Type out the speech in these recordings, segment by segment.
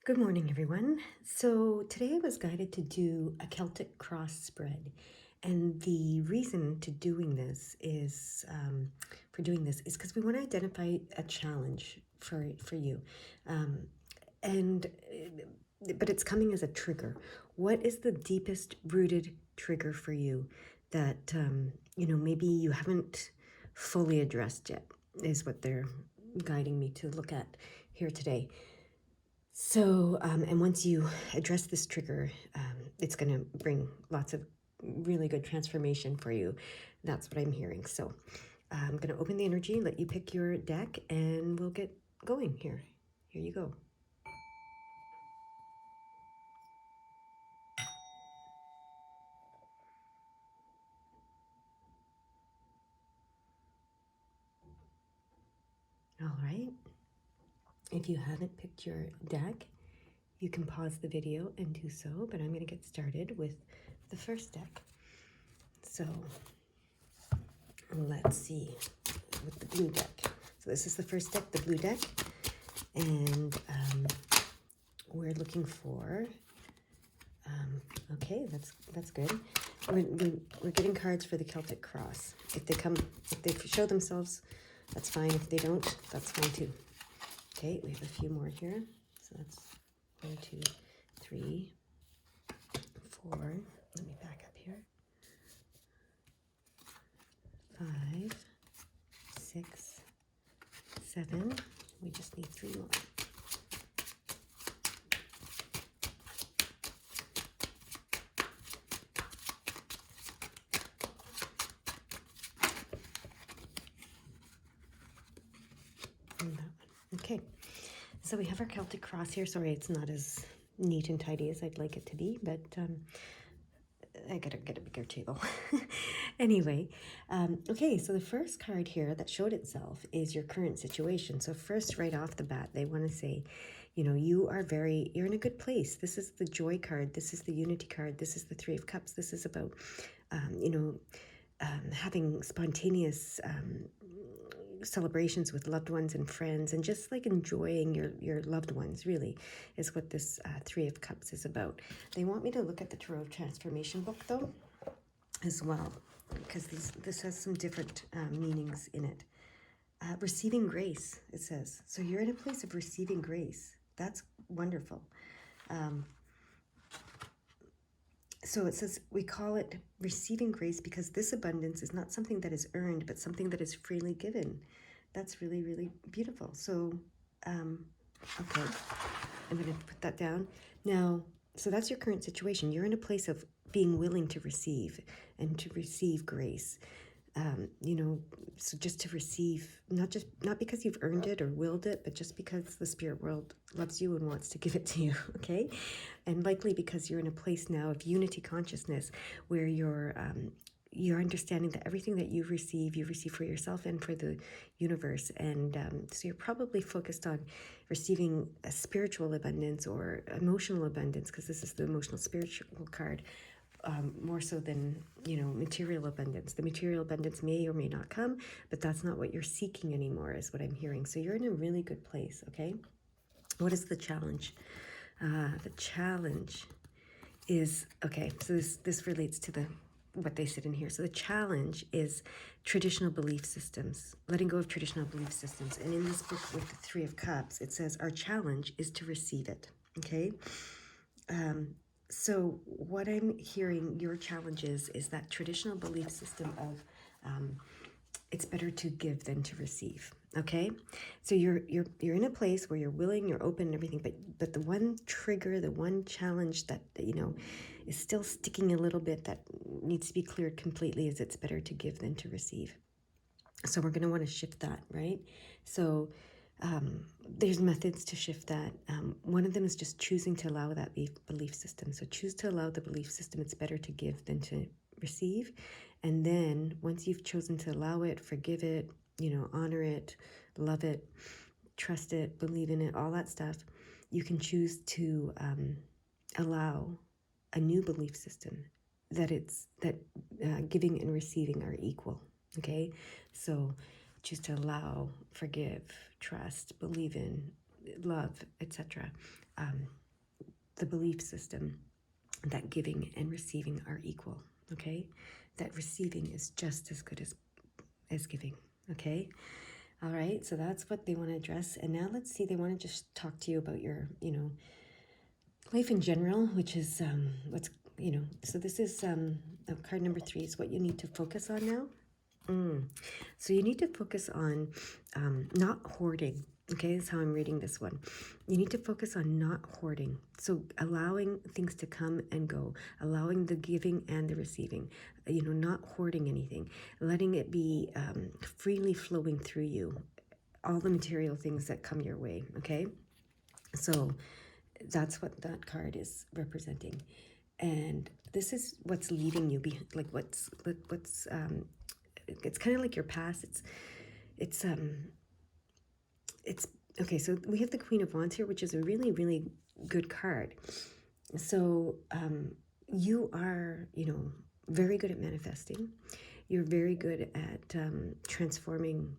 Good morning, everyone. So today I was guided to do a Celtic Cross spread, and the reason to doing this is because we want to identify a challenge for you, um, and but it's coming as a trigger. What is the deepest rooted trigger for you that maybe you haven't fully addressed yet? Is what they're guiding me to look at here today. So, and once you address this trigger, it's going to bring lots of really good transformation for you. That's what I'm hearing. So, I'm going to open the energy, let you pick your deck, and we'll get going here. Here you go. All right. If you haven't picked your deck, you can pause the video and do so, but I'm going to get started with the first deck. So, let's see with the blue deck. So this is the first deck, the blue deck, and we're looking for, okay, that's good. We're getting cards for the Celtic Cross. If they show themselves, that's fine. If they don't, that's fine too. Okay, we have a few more here. So that's 1, 2, 3, 4. Let me back up here. 5, 6, 7. We just need 3 more. And that one. Okay, so we have our Celtic Cross here. Sorry, it's not as neat and tidy as I'd like it to be, but I gotta get a bigger table. Anyway, okay, so the first card here that showed itself is your current situation. So first, right off the bat, they want to say, you're in a good place. This is the joy card. This is the unity card. This is the 3 of Cups. This is about, having spontaneous celebrations with loved ones and friends, and just like enjoying your loved ones, really, is what this 3 of Cups is about. They want me to look at the Tarot Transformation book, though, as well, because this has some different meanings in it. Receiving grace, it says. So you're in a place of receiving grace. That's wonderful. So it says we call it receiving grace because this abundance is not something that is earned, but something that is freely given. That's really, really beautiful. So, okay, I'm going to put that down. Now, so that's your current situation. You're in a place of being willing to receive and to receive grace. So just to receive, not because you've earned it or willed it, but just because the spirit world loves you and wants to give it to you, okay? And likely because you're in a place now of unity consciousness where you're understanding that everything that you receive for yourself and for the universe. And so you're probably focused on receiving a spiritual abundance or emotional abundance, because this is the emotional spiritual card. More so than, material abundance. The material abundance may or may not come, but that's not what you're seeking anymore, is what I'm hearing. So you're in a really good place, okay? What is the challenge? The challenge is, okay, so this relates to what they said in here. So the challenge is traditional belief systems, letting go of traditional belief systems. And in this book with the 3 of Cups, it says our challenge is to receive it, okay? So what I'm hearing your challenge is that traditional belief system of it's better to give than to receive. Okay, so you're in a place where you're willing, you're open, and everything, but the one trigger, the one challenge that is still sticking a little bit, that needs to be cleared completely, is it's better to give than to receive. So we're going to want to shift that, right? So there's methods to shift that. One of them is just choosing to allow that belief system. So choose to allow the belief system. It's better to give than to receive. And then once you've chosen to allow it, forgive it, honor it, love it, trust it, believe in it, all that stuff, you can choose to allow a new belief system that giving and receiving are equal. Okay, so choose to allow, forgive, trust, believe in, love, etc. the belief system that giving and receiving are equal, okay? That receiving is just as good as giving, okay? All right, so that's what they want to address. And now let's see, they want to just talk to you about your, life in general, which is so this is card number 3 is what you need to focus on now. So you need to focus on not hoarding. Okay, that's how I'm reading this one. You need to focus on not hoarding. So allowing things to come and go, allowing the giving and the receiving, not hoarding anything, letting it be freely flowing through you, all the material things that come your way, okay? So that's what that card is representing. And this is what's leading you, what's it's kind of like your past. It's okay. So we have the Queen of Wands here, which is a really, really good card. So you are, very good at manifesting. You're very good at transforming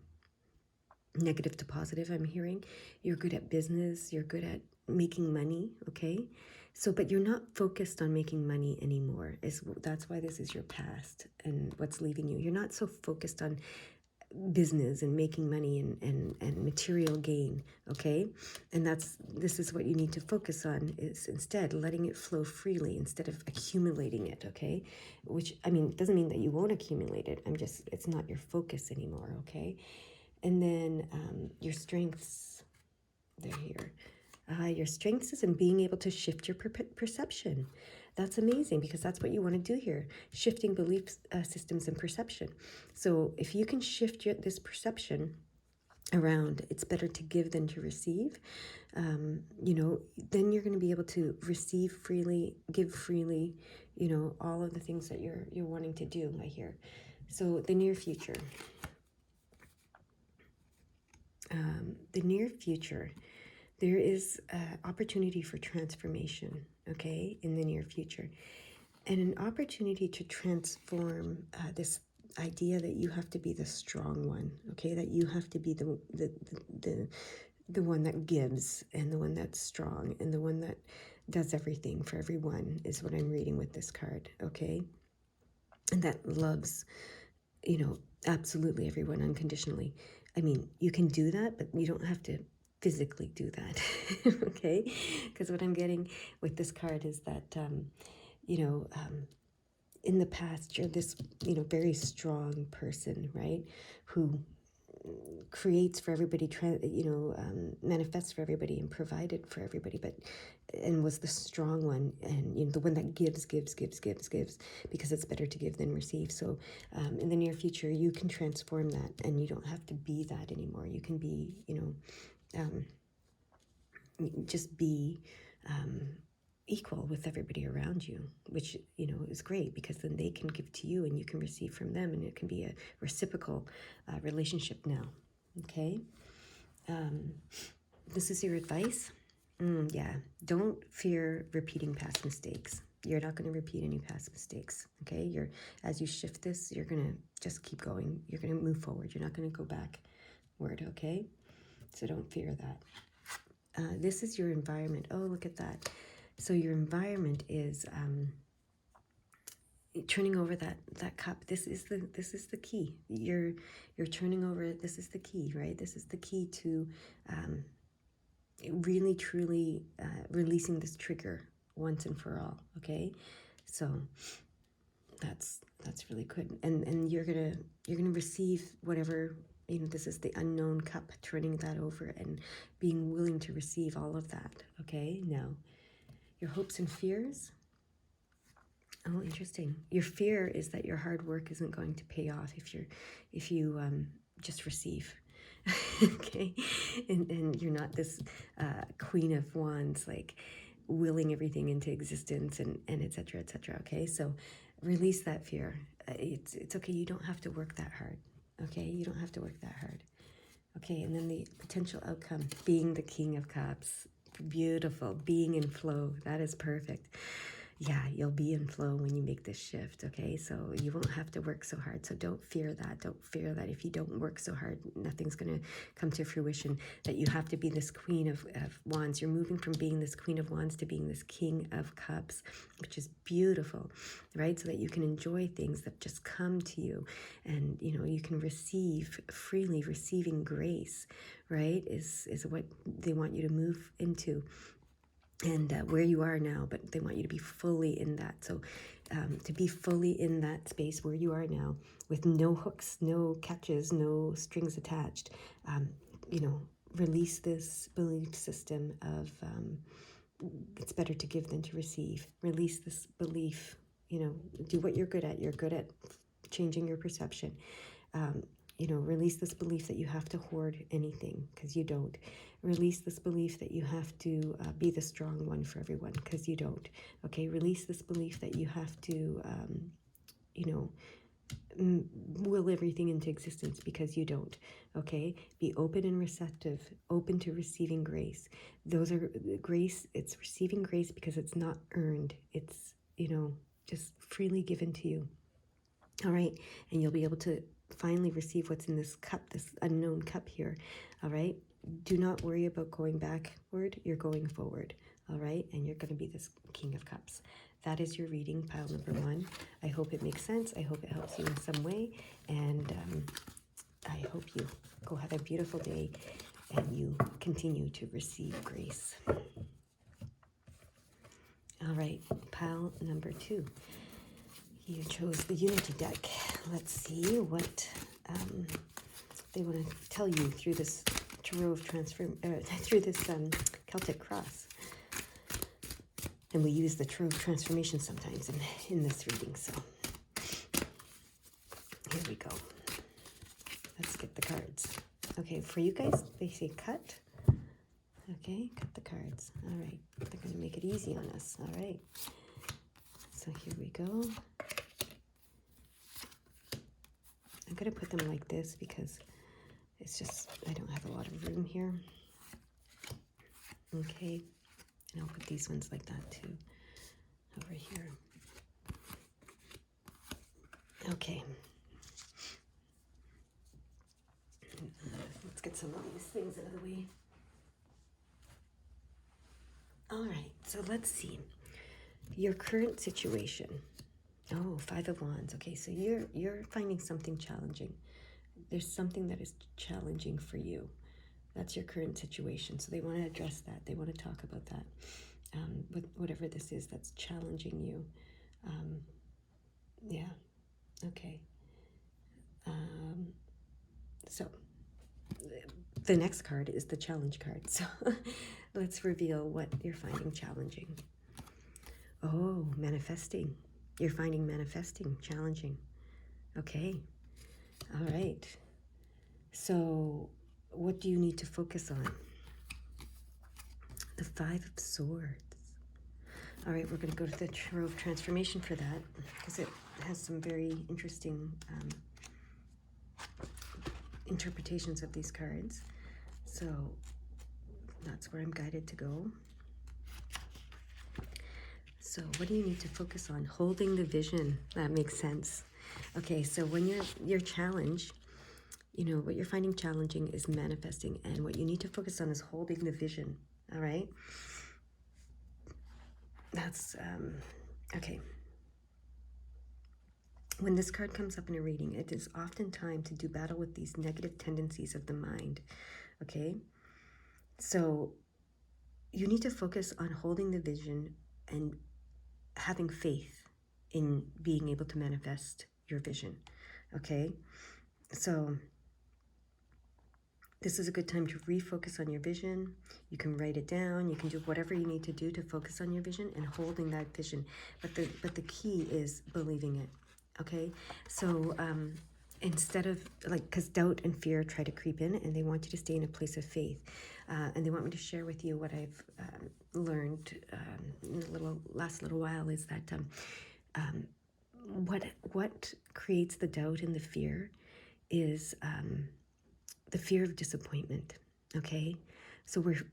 negative to positive, I'm hearing. You're good at business. You're good at making money, okay? So, but you're not focused on making money anymore. That's why this is your past and what's leaving you. You're not so focused on business and making money and material gain, okay? And this is what you need to focus on, is instead letting it flow freely instead of accumulating it, okay? Which, doesn't mean that you won't accumulate it. It's not your focus anymore, okay? And then your strengths, they're here. Your strengths is in being able to shift your perception. That's amazing, because that's what you want to do here, shifting belief systems and perception. So if you can shift this perception around, it's better to give than to receive, then you're going to be able to receive freely, give freely, all of the things that you're wanting to do, I hear. So the near future. There is opportunity for transformation, okay, in the near future. And an opportunity to transform this idea that you have to be the strong one, okay, that you have to be the one that gives, and the one that's strong, and the one that does everything for everyone, is what I'm reading with this card, okay? And that loves, absolutely everyone unconditionally. You can do that, but you don't have to physically do that, okay? Because what I'm getting with this card is that, in the past, you're this, very strong person, right? Who creates for everybody, manifests for everybody and provided for everybody, and was the strong one, and the one that gives, because it's better to give than receive. So in the near future, you can transform that, and you don't have to be that anymore. You can be, just be equal with everybody around you, which, is great, because then they can give to you and you can receive from them, and it can be a reciprocal relationship now, okay? This is your advice. Yeah, don't fear repeating past mistakes. You're not going to repeat any past mistakes, okay? As you shift this, you're going to just keep going. You're going to move forward. You're not going to go backward, okay? So don't fear that. This is your environment. Oh, look at that. So your environment is turning over that cup. This is the key. You're turning over. This is the key, right? This is the key to really truly releasing this trigger once and for all, okay? So that's really good. And you're gonna receive whatever, this is the unknown cup, turning that over and being willing to receive all of that, okay? Now, your hopes and fears. Oh, interesting. Your fear is that your hard work isn't going to pay off if you just receive. Okay, and you're not this Queen of Wands, like willing everything into existence and etc. etc. Okay, so release that fear. It's okay. You don't have to work that hard. Okay, you don't have to work that hard. Okay, and then the potential outcome, being the King of Cups. Beautiful, being in flow. That is perfect. yeah, you'll be in flow when you make this shift, okay? So you won't have to work so hard. So don't fear that. Don't fear that if you don't work so hard, nothing's going to come to fruition, that you have to be this Queen of Wands. You're moving from being this Queen of Wands to being this King of Cups, which is beautiful, right? So that you can enjoy things that just come to you, and, you know, you can receive freely. Receiving grace, right, is what they want you to move into, and where you are now, but they want you to be fully in that. So to be fully in that space where you are now, with no hooks, no catches, no strings attached, you know, release this belief system of it's better to give than to receive. Release this belief, you know, do what you're good at. You're good at changing your perception. You know, release this belief that you have to hoard anything, because you don't. Release this belief that you have to be the strong one for everyone, because you don't. Okay, release this belief that you have to, you know, will everything into existence, because you don't. Okay, be open and receptive, open to receiving grace. Those are grace. It's receiving grace because it's not earned. It's, you know, just freely given to you. All right, and you'll be able to finally receive what's in this cup, this unknown cup here. All right, do not worry about going backward. You're going forward. All right, and you're going to be this King of Cups. That is your reading, pile number 1. I hope it makes sense. I hope it helps you in some way, and I hope you go have a beautiful day and you continue to receive grace. All right, pile number 2. You chose the Unity deck. Let's see what they want to tell you through this Tarot of through this Celtic Cross. And we use the Tarot of Transformation sometimes in this reading. So here we go. Let's get the cards. Okay, for you guys, they say cut. Okay, cut the cards. All right, they're going to make it easy on us. All right. So here we go. I'm going to put them like this because it's just, I don't have a lot of room here. Okay, and I'll put these ones like that too, over here. Okay. Let's get some of these things out of the way. All right, so let's see. Your current situation. Oh, 5 of Wands. Okay, so you're finding something challenging. There's something that is challenging for you. That's your current situation. So they want to address that. They want to talk about that. With whatever this is that's challenging you. Yeah. Okay. So the next card is the challenge card. So let's reveal what you're finding challenging. Oh, manifesting. You're finding manifesting challenging. Okay. All right. So what do you need to focus on? The 5 of Swords. All right, we're going to go to the Tarot of Transformation for that, because it has some very interesting interpretations of these cards. So that's where I'm guided to go. So what do you need to focus on? Holding the vision. That makes sense. Okay, so when you're challenged, you know, what you're finding challenging is manifesting, and what you need to focus on is holding the vision. All right? That's, okay. When this card comes up in a reading, it is often time to do battle with these negative tendencies of the mind. Okay? So you need to focus on holding the vision and having faith in being able to manifest your vision. Okay? So this is a good time to refocus on your vision. You can write it down. You can do whatever you need to do to focus on your vision and holding that vision. But the key is believing it. Okay? So instead of, like, because doubt and fear try to creep in, and they want you to stay in a place of faith. And they want me to share with you what I've learned in the last little while is that what creates the doubt and the fear is the fear of disappointment. Okay, So when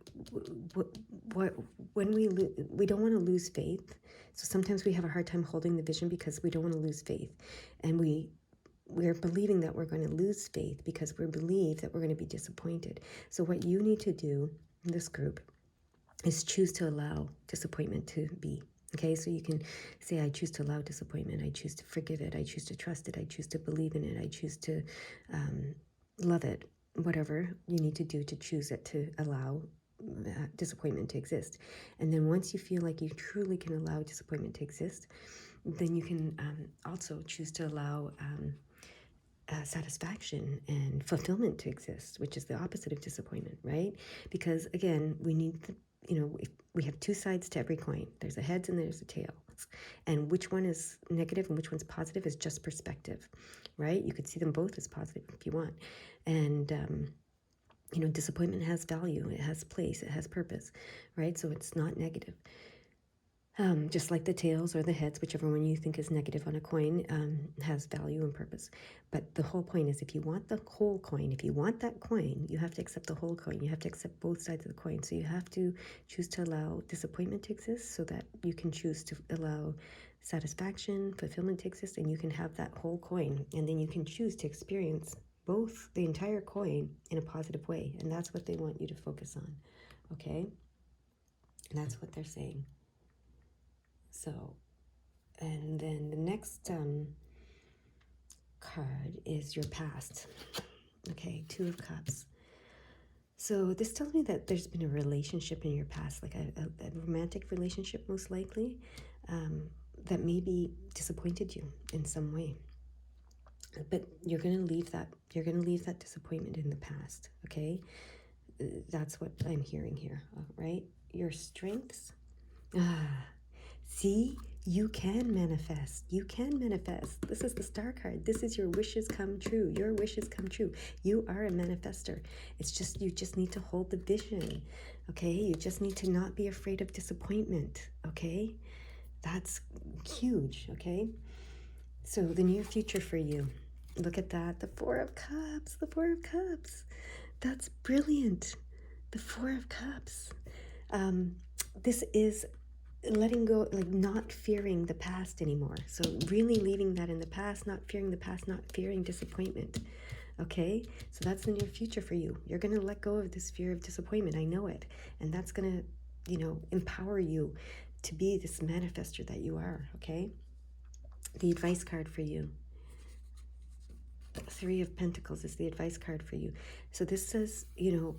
we don't want to lose faith. So sometimes we have a hard time holding the vision because we don't want to lose faith, and we're believing that we're going to lose faith because we believe that we're going to be disappointed. So what you need to do in this group is choose to allow disappointment to be. Okay, so you can say, I choose to allow disappointment. I choose to forgive it. I choose to trust it. I choose to believe in it. I choose to love it. Whatever you need to do to choose it, to allow disappointment to exist. And then once you feel like you truly can allow disappointment to exist, then you can also choose to allow satisfaction and fulfillment to exist, which is the opposite of disappointment, right? Because again, we need we have two sides to every coin. There's a heads and there's a tails. And which one is negative and which one's positive is just perspective, right? You could see them both as positive if you want. And, disappointment has value. It has place. It has purpose, right? So it's not negative. Just like the tails or the heads, whichever one you think is negative on a coin, has value and purpose. But the whole point is, if you want the whole coin, if you want that coin, you have to accept the whole coin. You have to accept both sides of the coin. So you have to choose to allow disappointment to exist so that you can choose to allow satisfaction, fulfillment to exist, and you can have that whole coin. And then you can choose to experience both, the entire coin, in a positive way. And that's what they want you to focus on, okay? And that's what they're saying. So, and then the next card is your past. Okay, Two of Cups. So this tells me that there's been a relationship in your past, like a romantic relationship most likely, that maybe disappointed you in some way. But you're going to leave that disappointment in the past, okay? That's what I'm hearing here, right? Your strengths. See, you can manifest. You can manifest. This is the Star card. This is your wishes come true. Your wishes come true. You are a manifester. It's just, you just need to hold the vision, okay? You just need to not be afraid of disappointment, okay? That's huge, okay? So the near future for you. Look at that. The Four of Cups. The Four of Cups. That's brilliant. The Four of Cups. This is letting go, like not fearing the past anymore. So really leaving that in the past, not fearing the past, not fearing disappointment. Okay, so that's the near future for you. You're going to let go of this fear of disappointment. I know it. And that's going to, empower you to be this manifester that you are. Okay, the advice card for you. Three of Pentacles is the advice card for you. So this says,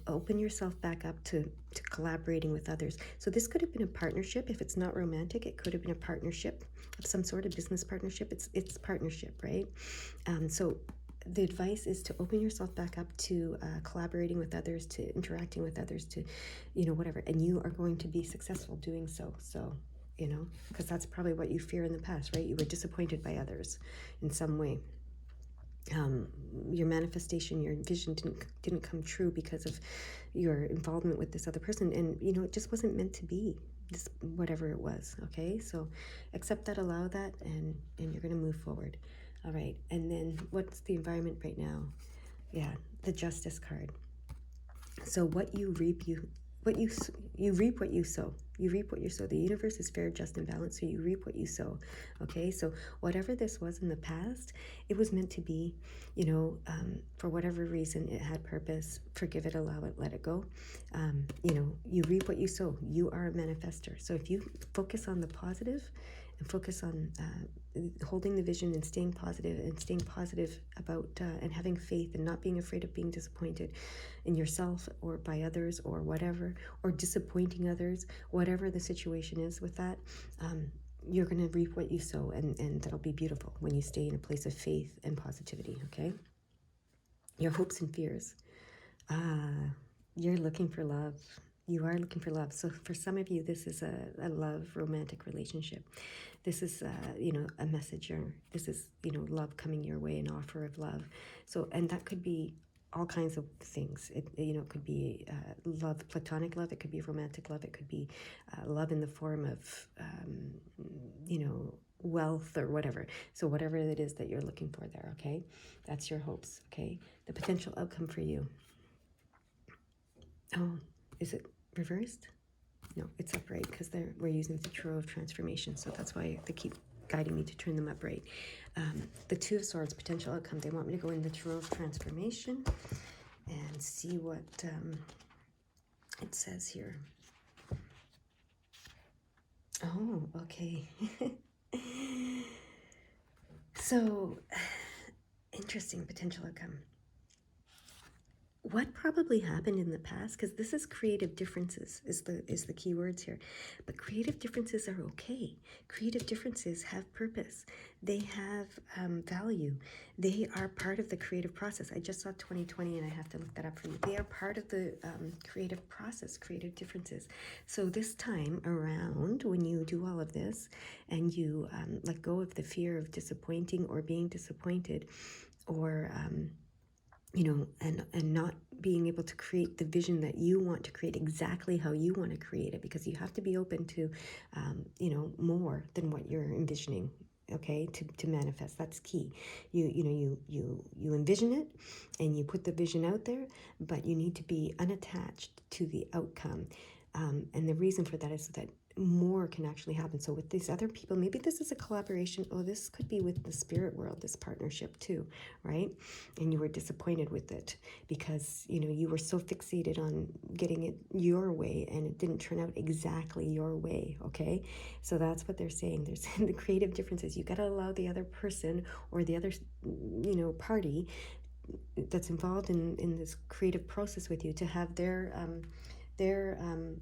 open yourself back up to collaborating with others. So this could have been a partnership. If it's not romantic, it could have been a partnership of some sort, of business partnership. It's partnership, right? So the advice is to open yourself back up to collaborating with others, to interacting with others, to, whatever. And you are going to be successful doing so. So, because that's probably what you fear in the past, right? You were disappointed by others in some way. Your manifestation, your vision didn't come true because of your involvement with this other person, and it just wasn't meant to be, this whatever it was. Okay, so accept that, allow that, and you're going to move forward. All right, and then what's the environment right now? Yeah, the Justice card. So what you reap, you reap what you sow. You reap what you sow. The universe is fair, just, and balanced, so you reap what you sow. Okay, so whatever this was in the past, it was meant to be, for whatever reason, it had purpose. Forgive it, allow it, let it go. You reap what you sow. You are a manifester. So if you focus on the positive and focus on holding the vision and staying positive about and having faith and not being afraid of being disappointed in yourself or by others or whatever, or disappointing others, whatever the situation is with that, you're going to reap what you sow, and that'll be beautiful when you stay in a place of faith and positivity. Okay, your hopes and fears. You're looking for love. You are looking for love. So for some of you, this is a love romantic relationship. This is, a messenger. This is, love coming your way, an offer of love. So, and that could be all kinds of things. It could be love, platonic love. It could be romantic love. It could be love in the form of, wealth or whatever. So whatever it is that you're looking for there, okay? That's your hopes, okay? The potential outcome for you. Oh, is it reversed? No, it's upright because we're using the Tarot of Transformation. So that's why they keep guiding me to turn them upright. The Two of Swords, potential outcome. They want me to go in the Tarot of Transformation and see what it says here. Oh, okay. So, interesting potential outcome. What probably happened in the past, because this is creative differences is the key words here, but creative differences are okay. Creative differences have purpose. They have value. They are part of the creative process. I just saw 2020 and I have to look that up for you. They are part of the creative process, creative differences. So this time around, when you do all of this and you let go of the fear of disappointing or being disappointed, or you know, and not being able to create the vision that you want to create exactly how you want to create it, because you have to be open to, you know, more than what you're envisioning, okay, to manifest. That's key. You envision it and you put the vision out there, but you need to be unattached to the outcome. And the reason for that is so that more can actually happen. So with these other people, maybe this is a collaboration. Oh, this could be with the spirit world, this partnership too, right? And you were disappointed with it because, you know, you were so fixated on getting it your way and it didn't turn out exactly your way, okay? So that's what they're saying. They're saying the creative differences. You got to allow the other person or the other, you know, party that's involved in this creative process with you to have their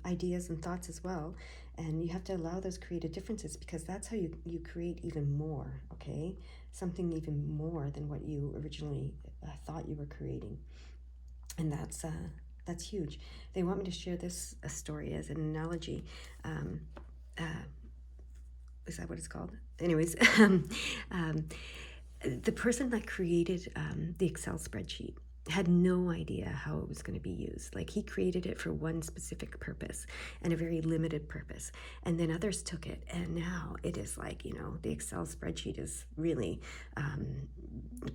ideas and thoughts as well. And you have to allow those creative differences, because that's how you create even more, okay? Something even more than what you originally thought you were creating. And that's huge. They want me to share this story as an analogy. Is that what it's called? Anyways, the person that created the Excel spreadsheet had no idea how it was going to be used. Like, he created it for one specific purpose and a very limited purpose. And then others took it. And now it is like, you know, the Excel spreadsheet is really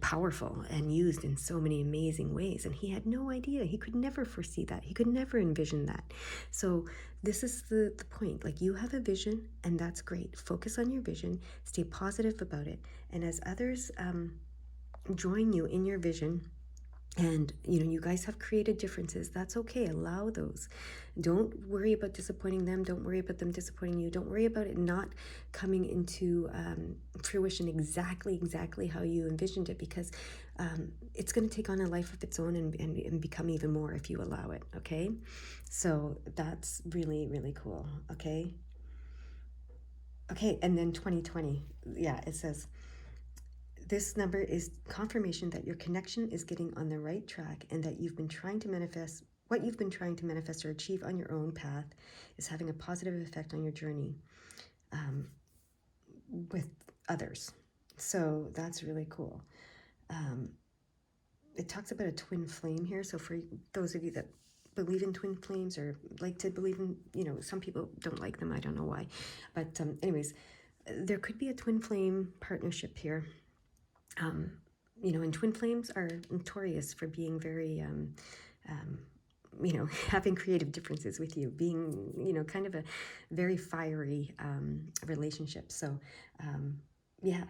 powerful and used in so many amazing ways. And he had no idea. He could never foresee that. He could never envision that. So this is the point. Like, you have a vision, and that's great. Focus on your vision. Stay positive about it. And as others join you in your vision, and, you know, you guys have created differences. That's okay. Allow those. Don't worry about disappointing them. Don't worry about them disappointing you. Don't worry about it not coming into fruition exactly how you envisioned it, because it's going to take on a life of its own and become even more if you allow it, okay? So that's really, really cool, okay? Okay, and then 2020. Yeah, it says, this number is confirmation that your connection is getting on the right track, and that you've been trying to manifest, what you've been trying to manifest or achieve on your own path is having a positive effect on your journey with others. So that's really cool. It talks about a twin flame here. So for those of you that believe in twin flames or like to believe in, you know, some people don't like them. I don't know why. But anyways, there could be a twin flame partnership here. You know, and twin flames are notorious for being very, you know, having creative differences with you, being, you know, kind of a very fiery relationship. So, yeah.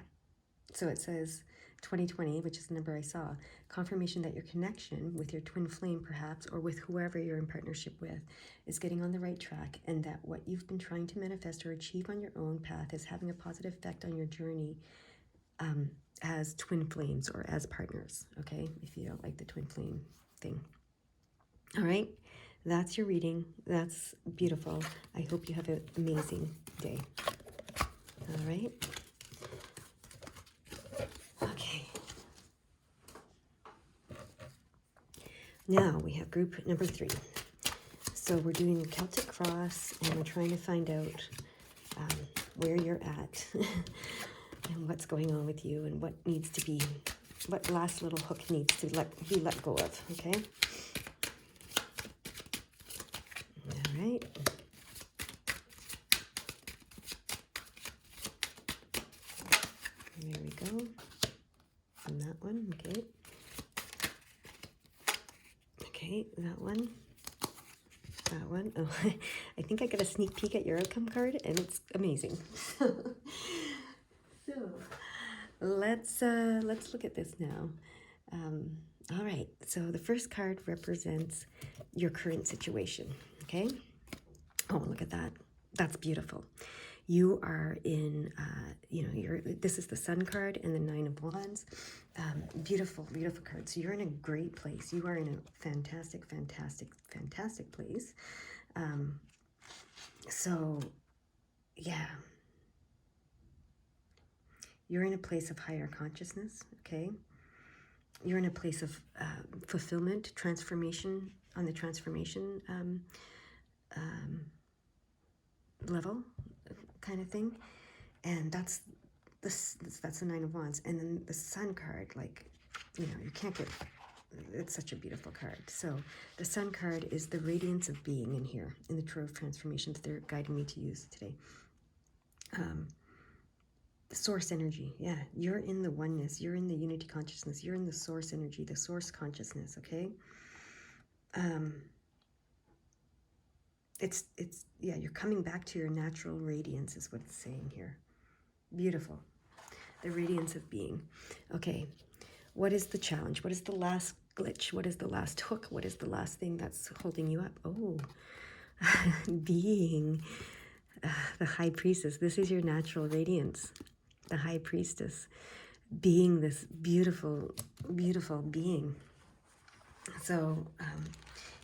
So it says 2020, which is the number I saw, confirmation that your connection with your twin flame, perhaps, or with whoever you're in partnership with, is getting on the right track, and that what you've been trying to manifest or achieve on your own path is having a positive effect on your journey as twin flames or as partners, okay? If you don't like the twin flame thing. All right, that's your reading. That's beautiful. I hope you have an amazing day. All right. Okay. Now we have group number 3. So we're doing Celtic Cross, and we're trying to find out where you're at and what's going on with you, and what needs to be, what last little hook needs to be let go of, okay? All right. There we go. And that one, okay. Okay, that one. that one. Oh, I think I got a sneak peek at your outcome card, and it's amazing. So let's look at this now. All right, so the first card represents your current situation, okay? Oh, look at that. That's beautiful. You are in, this is the Sun card and the Nine of Wands. Beautiful, beautiful card. So you're in a great place. You are in a fantastic, fantastic, fantastic place. So, yeah. You're in a place of higher consciousness, okay? You're in a place of fulfillment, transformation, on the transformation level kind of thing. And that's the Nine of Wands. And then the Sun card, like, you can't get, it's such a beautiful card. So the Sun card is the radiance of being in here, in the Tarot of Transformation that they're guiding me to use today. The source energy, yeah, you're in the oneness, you're in the unity consciousness, you're in the source energy, the source consciousness, okay? Yeah, you're coming back to your natural radiance is what it's saying here. Beautiful. The radiance of being. Okay, what is the challenge? What is the last glitch? What is the last hook? What is the last thing that's holding you up? Oh, being the High Priestess. This is your natural radiance. The High Priestess, being this beautiful, beautiful being. So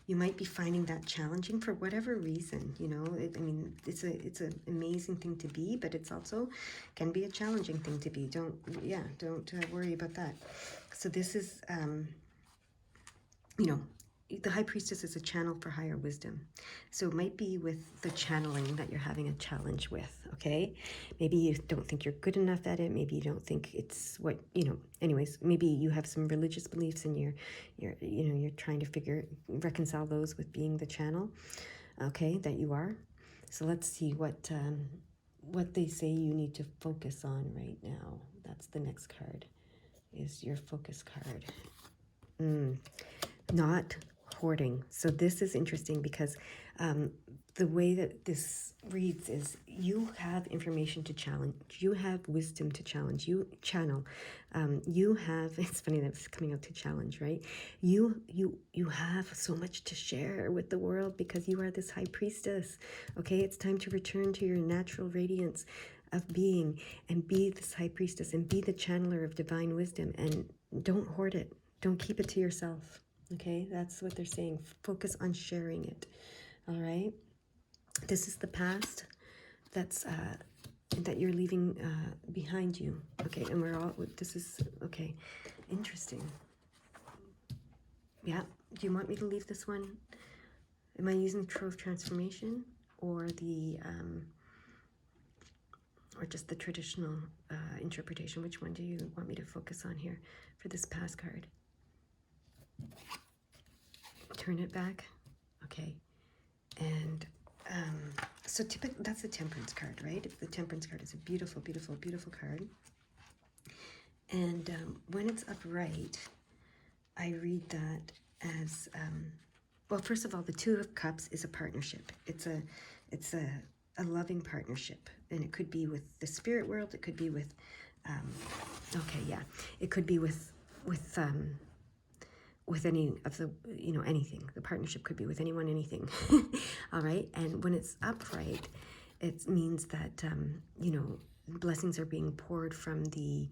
you might be finding that challenging for whatever reason, it's an amazing thing to be, but it's also can be a challenging thing to be. Don't worry about that. So this is, the High Priestess is a channel for higher wisdom. So it might be with the channeling that you're having a challenge with, okay? Maybe you don't think you're good enough at it. Maybe you don't think it's what, anyways, maybe you have some religious beliefs and you're trying to reconcile those with being the channel, okay, that you are. So let's see what they say you need to focus on right now. That's the next card, is your focus card. Not hoarding. So this is interesting because the way that this reads is you have information to challenge, you have wisdom to challenge, you channel, you have, it's funny that it's coming out to challenge, right? You have so much to share with the world because you are this High Priestess, okay? It's time to return to your natural radiance of being and be this High Priestess and be the channeler of divine wisdom, and don't hoard it. Don't keep it to yourself. Okay, that's what they're saying. Focus on sharing it. All right. This is the past that's that you're leaving behind you. Okay, and this is, okay, interesting. Yeah, do you want me to leave this one? Am I using the Tarot of Transformation or the, or just the traditional interpretation? Which one do you want me to focus on here for this past card? Turn it back. Okay. And so typically that's the Temperance card, right? The Temperance card is a beautiful, beautiful, beautiful card. And when it's upright, I read that as, well, first of all, the Two of Cups is a partnership. It's a loving partnership. And it could be with the spirit world. It could be with, okay, yeah. It could be with any of the, anything. The partnership could be with anyone, anything. All right. And when it's upright, it means that, blessings are being poured from the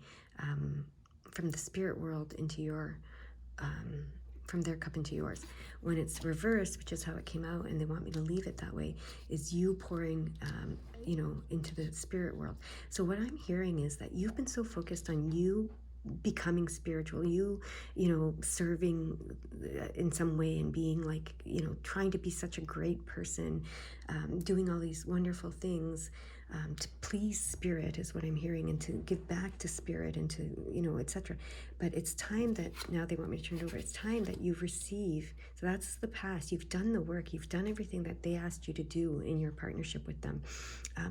spirit world into your, from their cup into yours. When it's reversed, which is how it came out, and they want me to leave it that way, is you pouring, into the spirit world. So what I'm hearing is that you've been so focused on you becoming spiritual, you serving in some way and being like, trying to be such a great person, doing all these wonderful things to please spirit is what I'm hearing, and to give back to spirit and to, etc. But it's time that, now they want me to turn it over, it's time that you receive. So that's the past. You've done the work. You've done everything that they asked you to do in your partnership with them.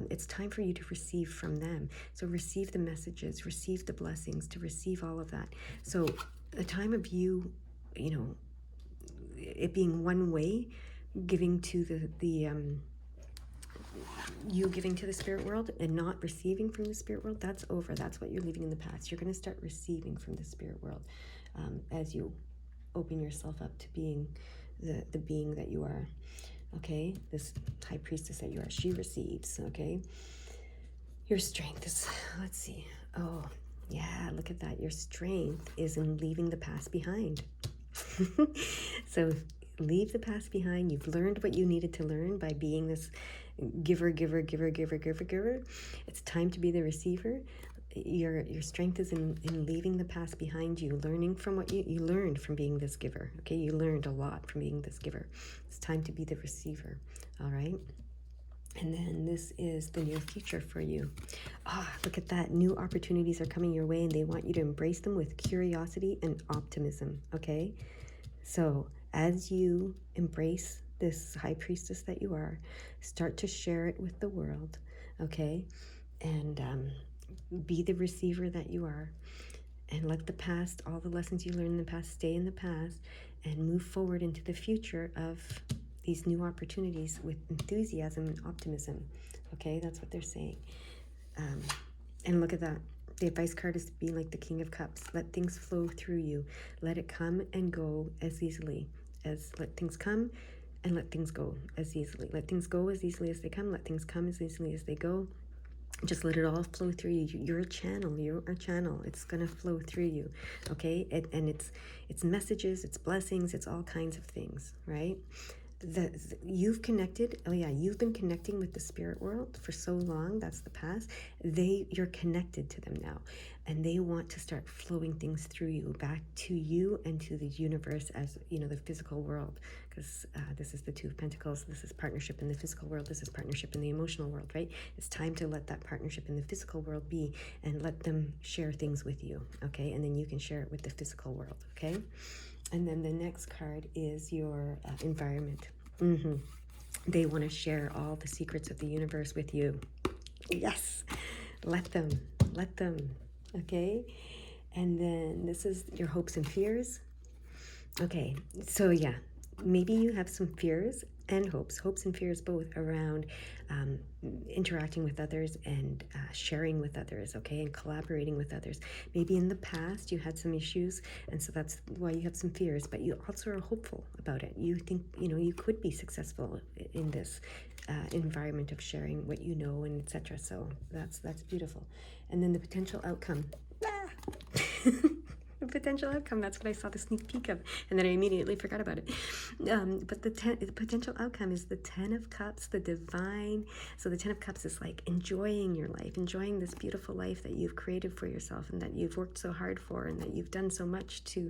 It's time for you to receive from them. So receive the messages, receive the blessings, to receive all of that. So the time of you, it being one way, giving to you giving to the spirit world and not receiving from the spirit world, that's over. That's what you're leaving in the past. You're going to start receiving from the spirit world as you open yourself up to being the being that you are. Okay, this high priestess that you are, she receives. Okay, your strength is, let's see, oh yeah, look at that. Your strength is in leaving the past behind. So leave the past behind. You've learned what you needed to learn by being this giver. It's time to be the receiver. Your strength is in leaving the past behind you, learning from what you learned from being this giver. Okay, you learned a lot from being this giver. It's time to be the receiver. All right. And then this is the near future for you. Look at that. New opportunities are coming your way, and they want you to embrace them with curiosity and optimism. Okay, so as you embrace this high priestess that you are, start to share it with the world. Okay, and be the receiver that you are, and let the past, all the lessons you learned in the past, stay in the past, and move forward into the future of these new opportunities with enthusiasm and optimism. Okay, that's what they're saying. And look at that. The advice card is to be like the King of Cups. Let things flow through you. Let it come and go as easily as, let things come and let things go as easily. Let things go as easily as they come. Let things come as easily as they go. Just let it all flow through you. You're a channel. You're a channel. It's going to flow through you. Okay? And it's messages, it's blessings, it's all kinds of things, right? You've connected. Oh yeah, you've been connecting with the spirit world for so long. That's the past. You're connected to them now, and they want to start flowing things through you back to you and to the universe, as you know, the physical world, because this is the Two of Pentacles. This is partnership in the physical world. This is partnership in the emotional world, right? It's time to let that partnership in the physical world be, and let them share things with you. Okay, and then you can share it with the physical world. Okay. And then the next card is your environment. They want to share all the secrets of the universe with you. Yes, let them. Okay. And then this is your hopes and fears. Okay, so yeah, maybe you have some fears and hopes and fears both around interacting with others and sharing with others, okay, and collaborating with others. Maybe in the past you had some issues, and so that's why you have some fears, but you also are hopeful about it. You think, you know, you could be successful in this environment of sharing what you know, and etc. So that's beautiful. And then the potential outcome. Potential outcome, that's what I saw the sneak peek of, and then I immediately forgot about it. But the potential outcome is the Ten of Cups, the divine. So the Ten of Cups is like enjoying your life, enjoying this beautiful life that you've created for yourself, and that you've worked so hard for, and that you've done so much to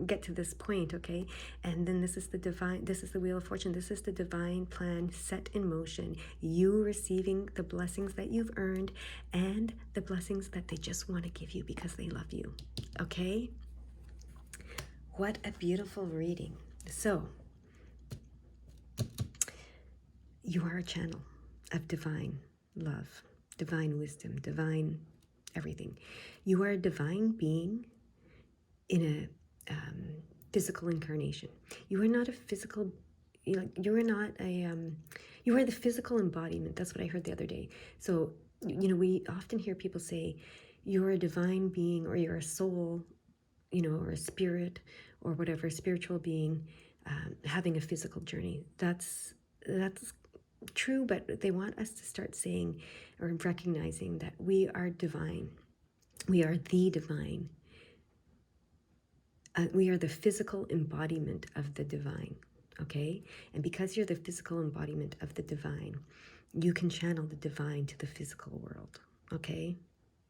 get to this point. Okay, and then this is the divine, this is the Wheel of Fortune, this is the divine plan set in motion, you receiving the blessings that you've earned, and the blessings that they just want to give you because they love you. Okay, what a beautiful reading. So you are a channel of divine love, divine wisdom, divine everything. You are a divine being in a physical incarnation. You are not a physical, you are not a, you are the physical embodiment. That's what I heard the other day. So, you know, we often hear people say, you're a divine being, or you're a soul, you know, or a spirit, or whatever, spiritual being, having a physical journey. That's true, but they want us to start saying, or recognizing, that we are divine. We are the divine. We are the physical embodiment of the divine, okay? And because you're the physical embodiment of the divine, you can channel the divine to the physical world, okay?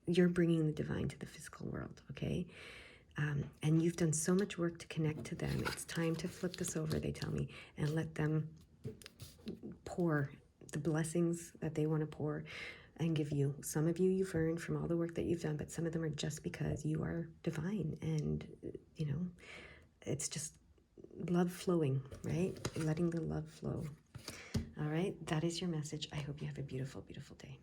You're bringing the divine to the physical world, okay? And you've done so much work to connect to them. It's time to flip this over, they tell me, and let them pour the blessings that they want to pour and give you. Some of you you've earned from all the work that you've done, but some of them are just because you are divine, and you know, it's just love flowing, right? Letting the love flow. All right, that is your message. I hope you have a beautiful, beautiful day.